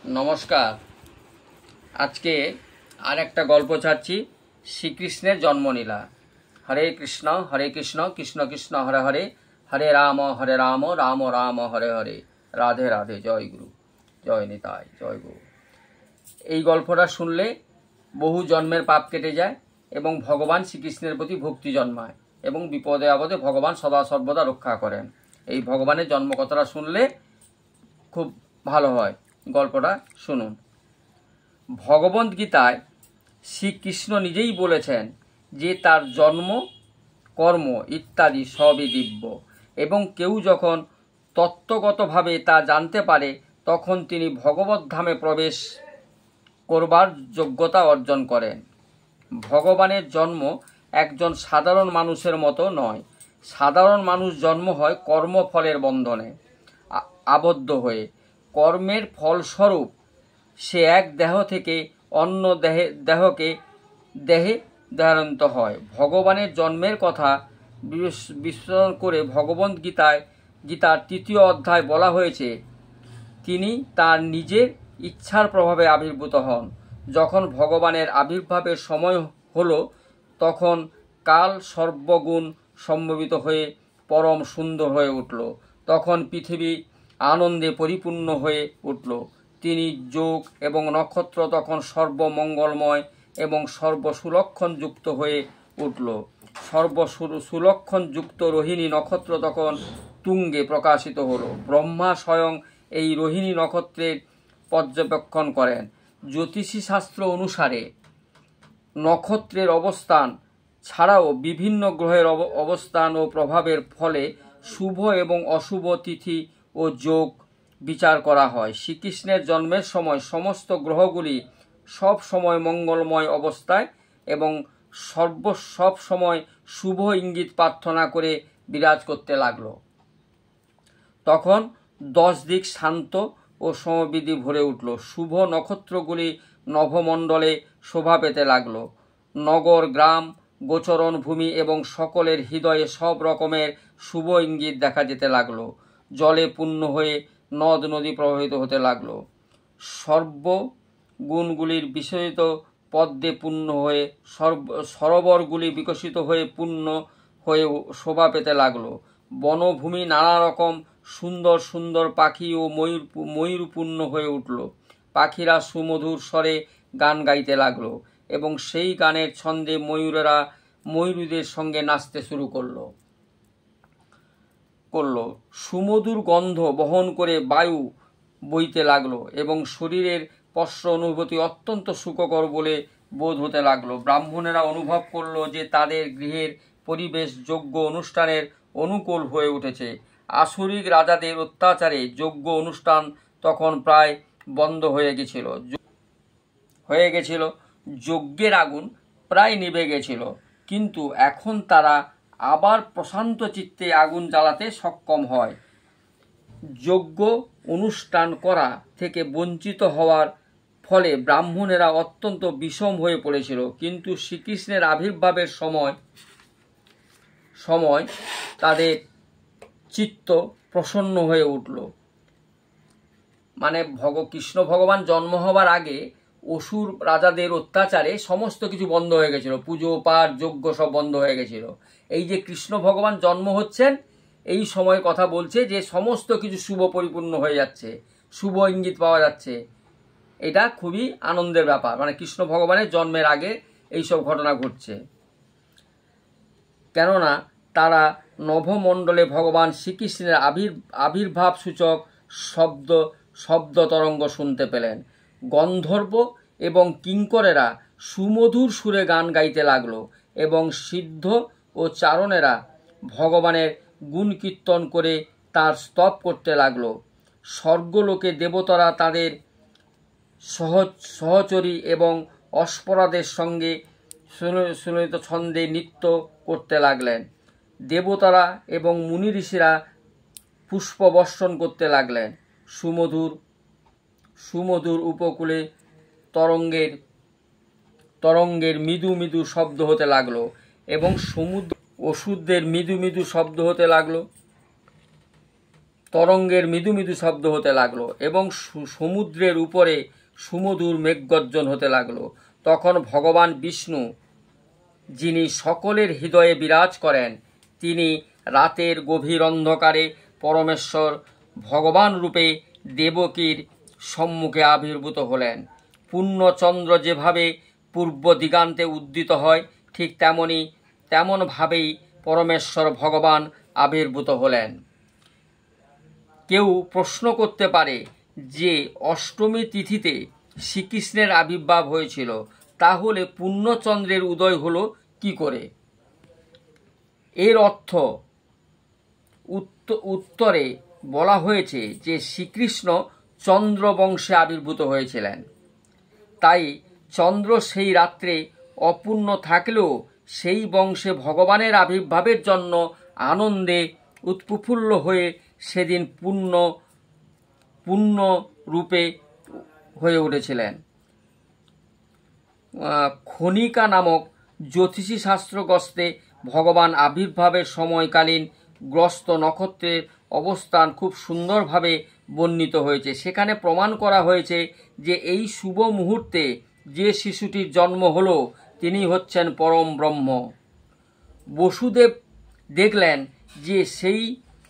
নমস্কার। আজকে আর একটা গল্প ছাড়ছি, শ্রীকৃষ্ণের জন্মলীলা। হরে কৃষ্ণ কৃষ্ণ কৃষ্ণ হরে হরে, হরে রাম রাম রাম হরে হরে। রাধে রাধে। জয় গুরু, জয় নিতাই, জয় গুরু। এই গল্পটা শুনলে বহু জন্মের পাপ কেটে যায় এবং ভগবান শ্রীকৃষ্ণের প্রতি ভক্তি জন্মায় এবং বিপদে আপদে ভগবান সদা সর্বদা রক্ষা করেন। এই ভগবানের জন্মকথাটা শুনলে খুব ভালো হয়। গল্পটা শুনুন। ভগবদ্গীতায় শ্রীকৃষ্ণ নিজেই বলেছেন যে তার জন্ম, কর্ম ইত্যাদি সবই দিব্য এবং কেউ যখন তত্ত্বগতভাবে তা জানতে পারে তখন তিনি ভগবদ্ধামে প্রবেশ করবার যোগ্যতা অর্জন করেন। ভগবানের জন্ম একজন সাধারণ মানুষের মতো নয়। সাধারণ মানুষ জন্ম হয় কর্মফলের বন্ধনে আবদ্ধ হয়ে। কর্মের ফলস্বরূপ সে এক দেহ থেকে অন্য দেহে ধারণিত হয়। ভগবানের জন্মের কথা বিশ্লেষণ করে গীতার ৩য় অধ্যায় বলা হয়েছে, তিনি তার নিজের ইচ্ছার প্রভাবে আবির্ভূত হন। যখন ভগবানের আবির্ভাবের সময় হলো তখন কাল সর্বগুণ সম্ভবিত হয়ে পরম সুন্দর হয়ে উঠল। তখন পৃথিবী আনন্দে পরিপূর্ণ হয়ে উঠল। তিনি যোগ এবং নক্ষত্র তখন সর্বমঙ্গলময় এবং সর্বসুলক্ষণযুক্ত হয়ে উঠল। সর্বসুলক্ষণযুক্ত রোহিণী নক্ষত্র তখন তুঙ্গে প্রকাশিত হলো। ব্রহ্মা স্বয়ং এই রোহিণী নক্ষত্রের পর্যবেক্ষণ করেন। জ্যোতিষী শাস্ত্র অনুসারে নক্ষত্রের অবস্থান ছাড়াও বিভিন্ন গ্রহের অবস্থান ও প্রভাবের ফলে শুভ এবং অশুভ তিথি ও যোগ বিচার করা হয়। শ্রীকৃষ্ণের জন্মের সময় সমস্ত গ্রহগুলি সব সময় মঙ্গলময় অবস্থায় এবং সব সময় শুভ ইঙ্গিত প্রার্থনা করে বিরাজ করতে লাগল। তখন 10 দিক শান্ত ও সমবিধি ভরে উঠল। শুভ নক্ষত্রগুলি নভমণ্ডলে শোভা পেতে লাগল। নগর, গ্রাম, গোচরণ ভূমি এবং সকলের হৃদয়ে সব রকমের শুভ ইঙ্গিত দেখা যেতে লাগল। জলে পূর্ণ হয়ে নদ নদী প্রবাহিত হতে লাগল। সর্বগুণগুলির বিকশিত পদ্মে পূর্ণ হয়ে সরোবরগুলি বিকশিত হয়ে পূর্ণ হয়ে শোভা পেতে লাগল। বনভূমি নানা রকম সুন্দর সুন্দর পাখি ও ময়ূরপূর্ণ হয়ে উঠল। পাখিরা সুমধুর স্বরে গান গাইতে লাগলো এবং সেই গানের ছন্দে ময়ূরীদের সঙ্গে নাচতে শুরু করলো। সুমধুর গন্ধ বহন করে বায়ু বইতে লাগলো এবং শরীরের স্পর্শ অনুভূতি অত্যন্ত সুখকর বলে বোধ হতে লাগলো। ব্রাহ্মণেরা অনুভব করলো যে তাদের গৃহের পরিবেশ যজ্ঞ অনুষ্ঠানের অনুকূল হয়ে উঠেছে। আসুরিক রাজাদের অত্যাচারে যজ্ঞ অনুষ্ঠান তখন প্রায় বন্ধ হয়ে গেছিল। যজ্ঞের আগুন প্রায় নিভে গেছিল, কিন্তু এখন তারা আবার প্রশান্ত চিত্তে আগুন জ্বালাতে সক্ষম হয়। যজ্ঞ অনুষ্ঠান করা থেকে বঞ্চিত হওয়ার ফলে ব্রাহ্মণেরা অত্যন্ত বিষম হয়ে পড়েছিল, কিন্তু শ্রীকৃষ্ণের আবির্ভাবের সময় তাদের চিত্ত প্রসন্ন হয়ে উঠল। মানে কৃষ্ণ ভগবান জন্ম হবার আগে অসুর রাজাদের অত্যাচারে সমস্ত কিছু বন্ধ হয়ে গেছিল। পুজো পাঠ যজ্ঞ সব বন্ধ হয়ে গেছিল। এই যে কৃষ্ণ ভগবান জন্ম হচ্ছেন এই সময় কথা বলছে যে সমস্ত কিছু শুভ পরিপূর্ণ হয়ে যাচ্ছে, শুভ ইঙ্গিত পাওয়া যাচ্ছে। এটা খুবই আনন্দের ব্যাপার। মানে কৃষ্ণ ভগবানের জন্মের আগে এইসব ঘটনা ঘটছে, কেননা তারা নভমণ্ডলে ভগবান শ্রীকৃষ্ণের আবির্ভাব সূচক শব্দ তরঙ্গ শুনতে পেলেন। গন্ধর্ব এবং কিঙ্করেরা সুমধুর সুরে গান গাইতে লাগলো এবং সিদ্ধ ও চারণেরা ভগবানের গুণ কীর্তন করে তার স্তব করতে লাগলো। স্বর্গলোকে দেবতারা তাদের সহচরী এবং অস্পরাদের সঙ্গে সুললিত ছন্দে নৃত্য করতে লাগলেন। দেবতারা এবং মুনি ঋষিরা পুষ্প বর্ষণ করতে লাগলেন। সুমধুর উপকূলে তরঙ্গের মৃদু মৃদু শব্দ হতে লাগলো এবং অসুরদের মৃদু মৃদু শব্দ হতে লাগলো। তরঙ্গের মৃদু মৃদু শব্দ হতে লাগলো এবং সমুদ্রের উপরে সুমধুর মেঘগর্জন হতে লাগলো। তখন ভগবান বিষ্ণু, যিনি সকলের হৃদয়ে বিরাজ করেন, তিনি রাতের গভীর অন্ধকারে পরমেশ্বর ভগবান রূপে দেবকীর সম্মুখে আবির্ভূত হলেন। পূর্ণচন্দ্র যেভাবে পূর্ব দিগান্তে উদ্দিত হয়, ঠিক তেমনভাবেই পরমেশ্বর ভগবান আবির্ভূত হলেন। কেউ প্রশ্ন করতে পারে যে অষ্টমী তিথিতে শ্রীকৃষ্ণের আবির্ভাব হয়েছিল, তাহলে পূর্ণচন্দ্রের উদয় হলো কি করে? এর উত্তরে বলা হয়েছে যে শ্রীকৃষ্ণ চন্দ্রবংশে আবির্ভূত হয়েছিলেন। তাই চন্দ্র সেই রাত্রে অপূর্ণ থাকলেও সেই বংশে ভগবানের আবির্ভাবের জন্য আনন্দে উৎফুল্ল হয়ে সেদিন পূর্ণ রূপে হয়ে উঠেছিলেন। খনিকা নামক জ্যোতিষী শাস্ত্রগ্রস্তে ভগবান আবির্ভাবের সময়কালীন গ্রস্ত নক্ষত্রের অবস্থান খুব সুন্দরভাবে বর্ণিত হয়েছে। সেখানে প্রমাণ করা হয়েছে যে এই শুভ মুহূর্তে যে শিশুটির জন্ম হলো তিনি হচ্ছেন পরম ব্রহ্ম। বসুদেব দেখলেন যে সেই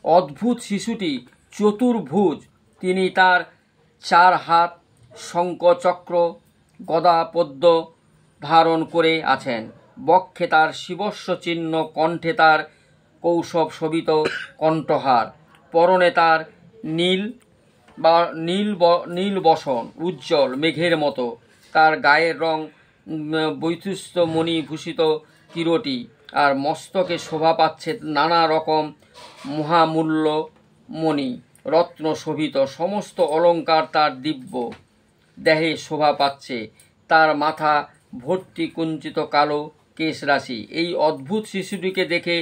অদ্ভুত শিশুটি চতুর্ভুজ। তিনি তার 4 হাত, শঙ্খ, চক্র, গদা, পদ্ম ধারণ করে আছেন। বক্ষে তার শিবস্ব চিহ্ন, কণ্ঠে তার কৌশব শোভিত কণ্ঠহার, পরনে তার নীল বসন উজ্জ্বল মেঘের মতো, তার গায়ের রং বৈতুস্ত মণি ভূষিত কিরটি, আর মস্তকে শোভা পাচ্ছে নানা রকম মহামূল্য মণি রত্ন শোভিত সমস্ত অলঙ্কার তার দিব্য দেহে শোভা পাচ্ছে। তার মাথা ভর্তি কুঞ্চিত কালো কেশ রাশি। এই অদ্ভুত শিশুটিকে দেখে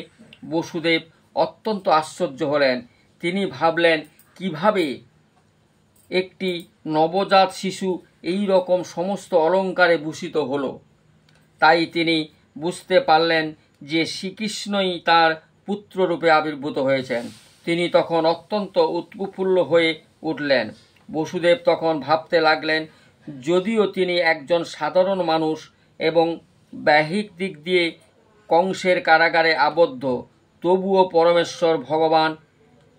বসুদেব অত্যন্ত আশ্চর্য হলেন। তিনি ভাবলেন, কিভাবে একটি নবজাত শিশু এই রকম সমস্ত অলঙ্কারে ভূষিত হলো। তাই তিনি বুঝতে পারলেন যে শ্রীকৃষ্ণই তার পুত্ররূপে আবির্ভূত হয়েছেন। তিনি তখন অত্যন্ত উৎফুল্ল হয়ে উঠলেন। বসুদেব তখন ভাবতে লাগলেন, যদিও তিনি একজন সাধারণ মানুষ এবং বাহ্যিক দিক দিয়ে কংসের কারাগারে আবদ্ধ, তবুও পরমেশ্বর ভগবান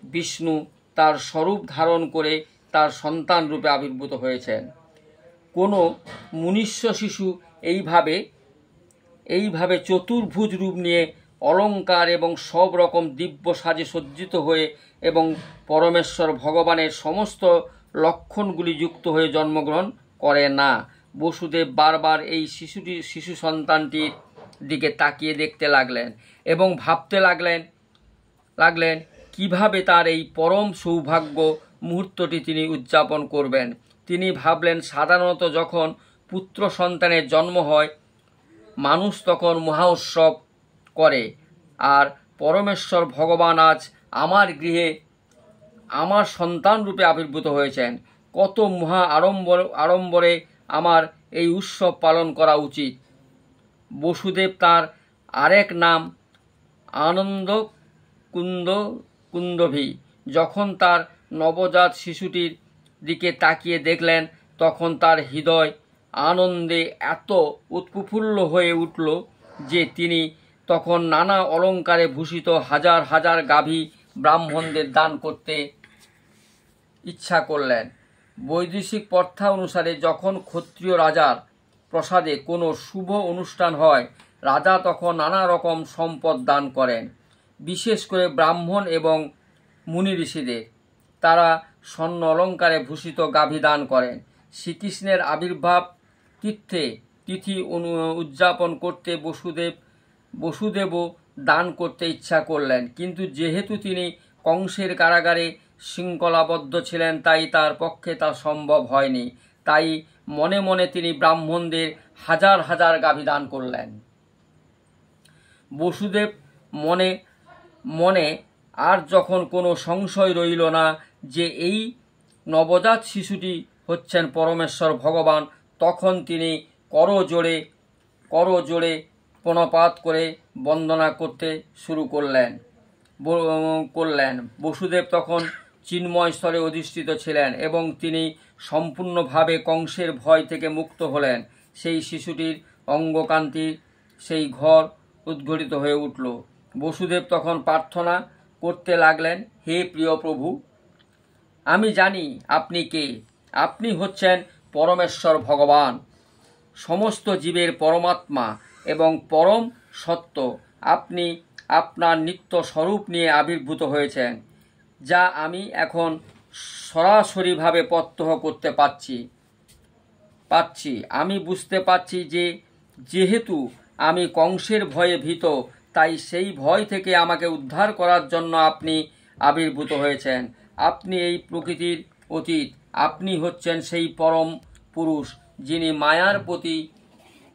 বিষ্ণু তার স্বরূপ ধারণ করে তার সন্তান রূপে আবির্ভূত হয়েছেন। কোনো মনুষ্য শিশু এইভাবে চতুর্ভুজ রূপ নিয়ে অলঙ্কার এবং সব রকম দিব্য সাজে সজ্জিত হয়ে এবং পরমেশ্বর ভগবানের সমস্ত লক্ষণগুলি যুক্ত হয়ে জন্মগ্রহণ করে না। বসুদেব বারবার এই শিশু সন্তানটির দিকে তাকিয়ে দেখতে লাগলেন এবং ভাবতে লাগলেন কিভাবে তার এই পরম সৌভাগ্য মুহূর্তটি তিনি উদযাপন করবেন। তিনি ভাবলেন, সাধারণত যখন পুত্র সন্তানের জন্ম হয় মানুষ তখন মহা উৎসব করে, আর পরমেশ্বর ভগবান আজ আমার গৃহে আমার সন্তান রূপে আবির্ভূত হয়েছেন। কত মহা আড়ম্বরে আমার এই উৎসব পালন করা উচিত। বসুদেব তার আরেক নাম আনন্দ কুন্দভী যখন তার নবজাত শিশুটির দিকে তাকিয়ে দেখলেন, তখন তার হৃদয় আনন্দে এত উৎফুল্ল হয়ে উঠল যে তিনি তখন নানা অলঙ্কারে ভূষিত হাজার হাজার গাভী ব্রাহ্মণদের দান করতে ইচ্ছা করলেন। বৈদেশিক প্রথা অনুসারে যখন ক্ষত্রিয় রাজার প্রাসাদে কোনো শুভ অনুষ্ঠান হয়, রাজা তখন নানা রকম সম্পদ দান করেন, বিশেষ করে ব্রাহ্মণ এবং মুনি ঋষিদের। তারা স্বর্ণ অলঙ্কারে ভূষিত গাভী দান করেন। শ্রীকৃষ্ণের আবির্ভাব তিথি উদযাপন করতে বসুদেবও দান করতে ইচ্ছা করলেন, কিন্তু যেহেতু তিনি কংসের কারাগারে শৃঙ্খলাবদ্ধ ছিলেন তাই তার পক্ষে তা সম্ভব হয়নি। তাই মনে মনে তিনি ব্রাহ্মণদের হাজার হাজার গাভী দান করলেন। বসুদেব মনে আর যখন কোনো সংশয় রইল না যে এই নবজাত শিশুটি হচ্ছেন পরমেশ্বর ভগবান, তখন তিনি করজোড়ে প্রণপাত করে বন্দনা করতে শুরু করলেন। বসুদেব তখন চিন্ময় স্তরে অধিষ্ঠিত ছিলেন এবং তিনি সম্পূর্ণভাবে কংসের ভয় থেকে মুক্ত হলেন। সেই শিশুটির অঙ্গকান্তি সেই ঘর উদ্ঘটিত হয়ে উঠল। বসুদেব তখন প্রার্থনা করতে লাগলেন, হে প্রিয় প্রভু, আমি জানি আপনি কে। আপনি হচ্ছেন পরমেশ্বর ভগবান, সমস্ত জীবের পরমাত্মা এবং পরম সত্য। আপনি আপনার নিত্য স্বরূপ নিয়ে আবির্ভূত হয়েছেন, যা আমি এখন সরাসরিভাবে প্রত্যক্ষ করতে পাচ্ছি। আমি বুঝতে পারছি যে যেহেতু আমি কংসের ভয়ে ভীত, তাই সেই ভয় থেকে আমাকে উদ্ধার করার জন্য আপনি আবির্ভূত হয়েছেন। আপনি এই প্রকৃতির অতীত। আপনি হচ্ছেন সেই পরম পুরুষ যিনি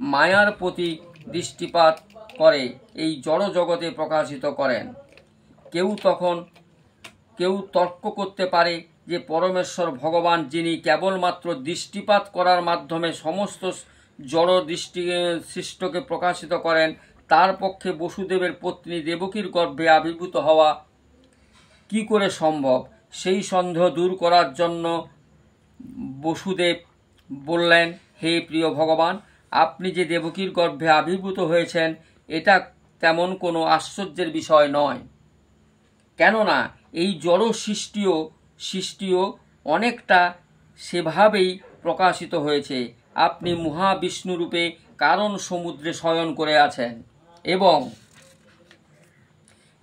মায়ার প্রতি দৃষ্টিপাত করে এই জড় জগতে প্রকাশিত করেন। কেউ তর্ক করতে পারে যে পরমেশ্বর ভগবান, যিনি কেবলমাত্র দৃষ্টিপাত করার মাধ্যমে সমস্ত জড় সৃষ্টকে প্রকাশিত করেন, তার পক্ষে বসুদেবের পত্নী দেবকীর গর্ভে আবির্ভূত হওয়া কি করে সম্ভব? সেই সন্দেহ দূর করার জন্য বসুদেব বললেন, হে প্রিয় ভগবান, আপনি যে দেবকীর গর্ভে আবির্ভূত হয়েছেন এটা তেমন কোনো আশ্চর্যের বিষয় নয়, কেননা এই জড় সৃষ্টিও অনেকটা সেভাবেই প্রকাশিত হয়েছে। আপনি মহাবিষ্ণুরূপে কারণ সমুদ্রে শয়ন করে আছেন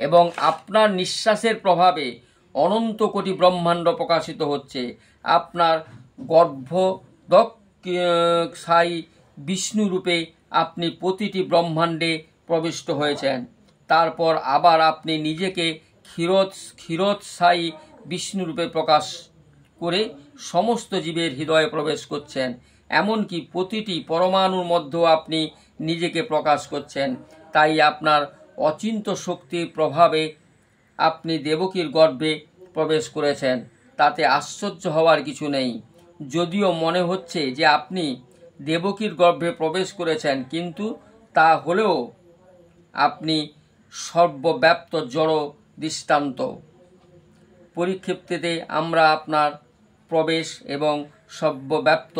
এবং আপনার নিঃশ্বাসের প্রভাবে অনন্ত কোটি ব্রহ্মাণ্ড প্রকাশিত হচ্ছে। আপনার গর্ভদক্ষায়ী বিষ্ণুরূপে আপনি প্রতিটি ব্রহ্মাণ্ডে প্রবিষ্ট হয়েছেন। তারপর আবার আপনি নিজেকে ক্ষীরোৎসায়ী বিষ্ণুরূপে প্রকাশ করে সমস্ত জীবের হৃদয়ে প্রবেশ করছেন। এমনকি প্রতিটি পরমাণুর মধ্যেও আপনি নিজেকে প্রকাশ করছেন। তাই আপনার অচিন্ত শক্তির প্রভাবে আপনি দেবকীর গর্ভে প্রবেশ করেছেন। তাতে আশ্চর্য হওয়ার কিছু নেই। যদিও মনে হচ্ছে যে আপনি দেবকীর গর্ভে প্রবেশ করেছেন, কিন্তু তা হলেও আপনি সর্বব্যাপ্ত জড় দৃষ্টান্ত। পরিক্ষেপ্তিতে আমরা আপনার প্রবেশ এবং সর্বব্যাপ্ত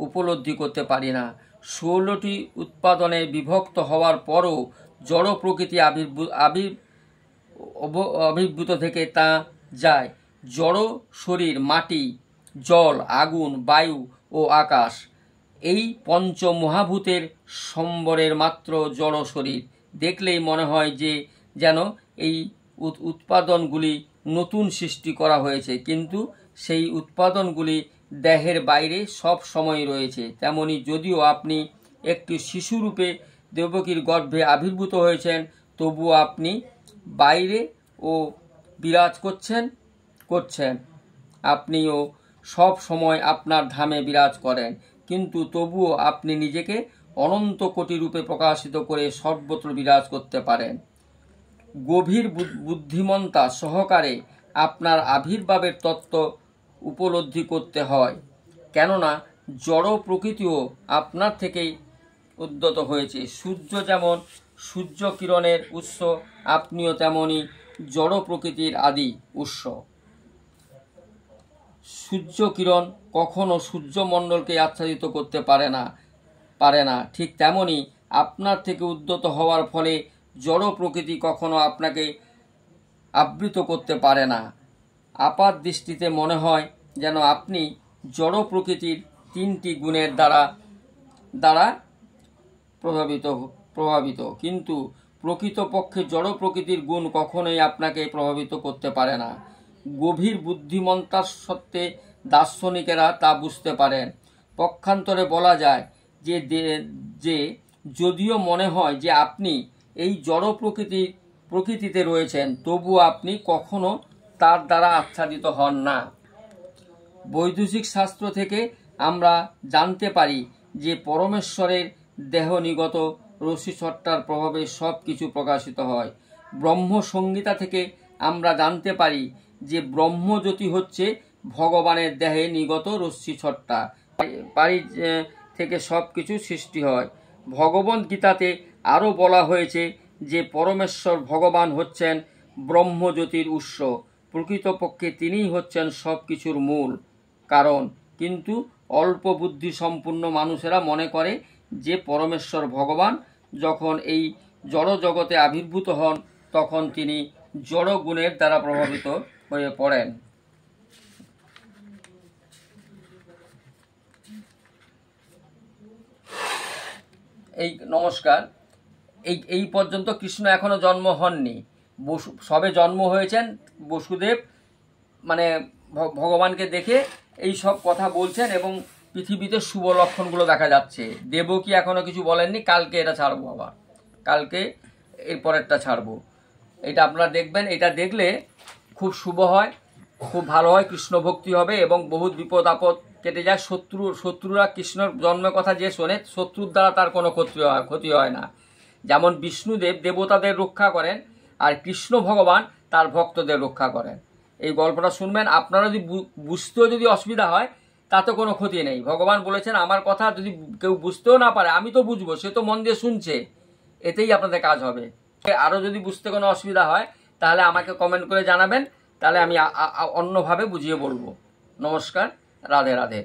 উপলব্ধি করতে পারি না। 16টি উৎপাদনে বিভক্ত হওয়ার পরও জড় প্রকৃতি আবির্ভূত থেকে তা যায়। জড় শরীর মাটি, জল, আগুন, বায়ু ও আকাশ, এই পঞ্চ মহাভূতের সম্বরের মাত্র জড় শরীর। দেখলেই মনে হয় যে যেন এই উৎপাদনগুলি নতুন সৃষ্টি করা হয়েছে, কিন্তু সেই উৎপাদনগুলি দেহের বাইরে সব সময় রয়েছে। তেমনি যদিও আপনি একটি শিশুরূপে দেবকীর গর্ভে আবির্ভূত হয়েছেন, তবুও আপনি বাইরে ও বিরাজ করছেন। আপনিও সব সময় আপনার ধামে বিরাজ করেন, কিন্তু তবুও আপনি নিজেকে অনন্ত কোটি রূপে প্রকাশিত করে সর্বত্র বিরাজ করতে পারেন। গভীর বুদ্ধিমত্তা সহকারে আপনার আবির্ভাবের তত্ত্ব উপলব্ধি করতে হয়, কেননা জড় প্রকৃতিও আপনার থেকেই উদ্গত হয়েছে। সূর্য যেমন সূর্য কিরণের উৎস, আপনিও তেমনি জড় প্রকৃতির আদি উৎস। সূর্য কিরণ কখনো সূর্যমণ্ডলকে আচ্ছাদিত করতে পারে না। ঠিক তেমনি আপনার থেকে উদ্গত হওয়ার ফলে জড় প্রকৃতি কখনো আপনাকে আবৃত করতে পারে না। আপাত দৃষ্টিতে মনে হয় যেন আপনি জড় প্রকৃতির 3টি গুণের দ্বারা প্রভাবিত, কিন্তু প্রকৃতপক্ষে জড় প্রকৃতির গুণ কখনোই আপনাকে প্রভাবিত করতে পারে না। গভীর বুদ্ধিমত্তার সত্ত্বে দার্শনিকেরা তা বুঝতে পারেন। পক্ষান্তরে বলা যায় যে যদিও মনে হয় যে আপনি এই জড় প্রকৃতিতে রয়েছেন, তবুও আপনি কখনো তার দ্বারা আচ্ছাদিত হন না। বৈদেশিক শাস্ত্র থেকে আমরা জানতে পারি যে পরমেশ্বরের দেহ নিগত রশ্মিসট্টার প্রভাবে সব কিছু প্রকাশিত হয়। ব্রহ্ম সংহিতা থেকে আমরা জানতে পারি যে ব্রহ্মজ্যোতি হচ্ছে ভগবানের দেহে নিগত রশ্মিসট্টা, পারি থেকে সব কিছু সৃষ্টি হয়। ভগবদ্ গীতাতে আরও বলা হয়েছে যে পরমেশ্বর ভগবান হচ্ছেন ব্রহ্মজ্যোতির উৎস। প্রকৃতপক্ষে তিনিই হচ্ছেন সব কিছুর মূল কারণ। কিন্তু অল্প বুদ্ধি সম্পন্ন মানুষেরা মনে করে যে পরমেশ্বর ভগবান যখন এই জড় জগতে আবির্ভূত হন তখন তিনি জড় গুণের দ্বারা প্রভাবিত হয়ে পড়েন। নমস্কার। এই পর্যন্ত কৃষ্ণ এখনো জন্ম হননি, সবে জন্ম হয়েছেন। বসুদেব মানে ভগবানকে দেখে এই সব কথা বলছেন এবং পৃথিবীতে শুভ লক্ষণগুলো দেখা যাচ্ছে। দেবকী এখনো কিছু বলেননি। কালকে এটা ছাড়বো, আবার কালকে এরপরেরটা ছাড়বো। এটা আপনারা দেখবেন। এটা দেখলে খুব শুভ হয়, খুব ভালো হয়, কৃষ্ণ ভক্তি হবে এবং বহুত বিপদ আপদ কেটে যায়। শত্রুরা কৃষ্ণর জন্মের কথা যে শোনে, শত্রুর দ্বারা তার কোনো ক্ষতি হয় না। যেমন বিষ্ণুদেব দেবতাদের রক্ষা করেন আর কৃষ্ণ ভগবান তার ভক্তদের রক্ষা করেন। এই গল্পটা শুনবেন। আপনারা যদি বুঝতেও যদি অসুবিধা হয় তাতে কোনো ক্ষতি নেই। ভগবান বলেছেন আমার কথা যদি কেউ বুঝতেও না পারে আমি তো বুঝবো, সে তো মন দিয়ে শুনছে, এতেই আপনাদের কাজ হবে। আরও যদি বুঝতে কোনো অসুবিধা হয় তাহলে আমাকে কমেন্ট করে জানাবেন, তাহলে আমি অন্যভাবে বুঝিয়ে বলবো। নমস্কার, রাধে রাধে।